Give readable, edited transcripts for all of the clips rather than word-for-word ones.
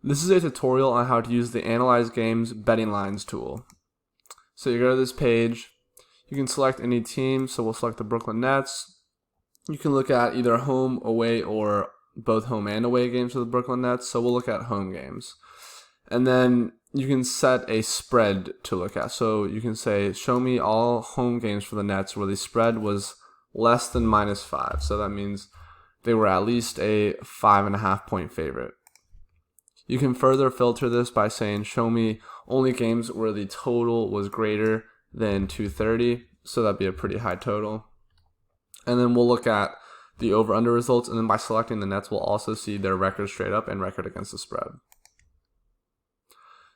This is a tutorial on how to use the Analyze Games Betting Lines tool. So you go to this page, you can select any team, so we'll select the Brooklyn Nets. You can look at either home, away, or both home and away games for the Brooklyn Nets, so we'll look at home games. And then you can set a spread to look at. So you can say, show me all home games for the Nets where the spread was less than -5. So that means they were at least a 5.5 point favorite. You can further filter this by saying, show me only games where the total was greater than 230. So that'd be a pretty high total. And then we'll look at the over-under results. And then by selecting the Nets, we'll also see their record straight up and record against the spread.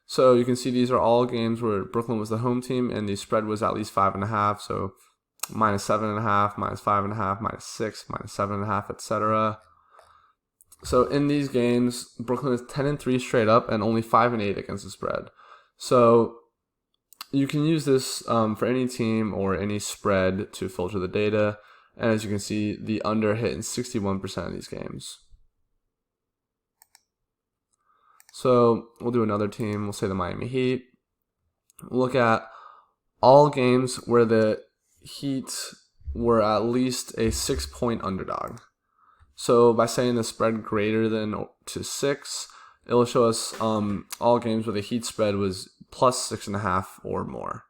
So you can see these are all games where Brooklyn was the home team and the spread was at least 5.5. So -7.5, -5.5, -6, -7.5, etc. So in these games, Brooklyn is 10-3 straight up and only 5-8 against the spread. So you can use this for any team or any spread to filter the data. And as you can see, the under hit in 61% of these games. So we'll do another team. We'll say the Miami Heat. Look at all games where the Heat were at least a 6-point underdog. So by saying the spread greater than to 6, it will show us all games where the Heat spread was +6.5 or more.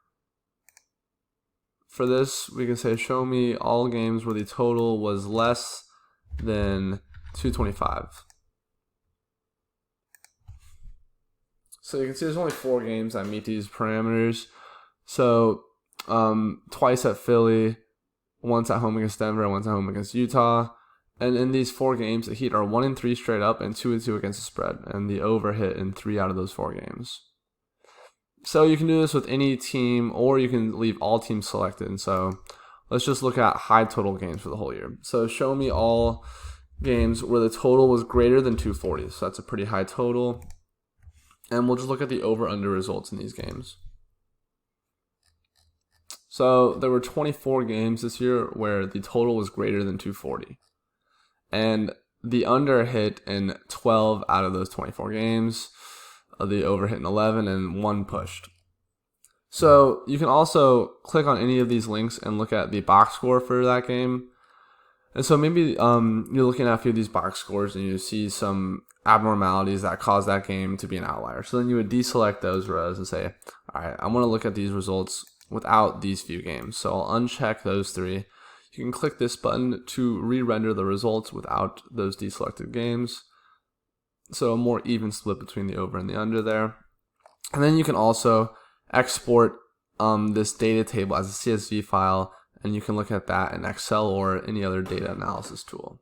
For this, we can say, show me all games where the total was less than 225. So you can see there's only 4 games that meet these parameters. So twice at Philly, once at home against Denver, once at home against Utah. And in these 4 games, the Heat are 1-3 straight up and 2-2 against the spread. And the over hit in 3 out of those 4 games. So you can do this with any team, or you can leave all teams selected. And so let's just look at high total games for the whole year. So show me all games where the total was greater than 240. So that's a pretty high total. And we'll just look at the over-under results in these games. So there were 24 games this year where the total was greater than 240. And the under hit in 12 out of those 24 games. The over hit in 11 and 1 pushed. So you can also click on any of these links and look at the box score for that game. And so maybe you're looking at a few of these box scores and you see some abnormalities that cause that game to be an outlier. So then you would deselect those rows and say, all right, I want to look at these results without these few games. So I'll uncheck those 3. You can click this button to re-render the results without those deselected games. So a more even split between the over and the under there. And then you can also export this data table as a CSV file, and you can look at that in Excel or any other data analysis tool.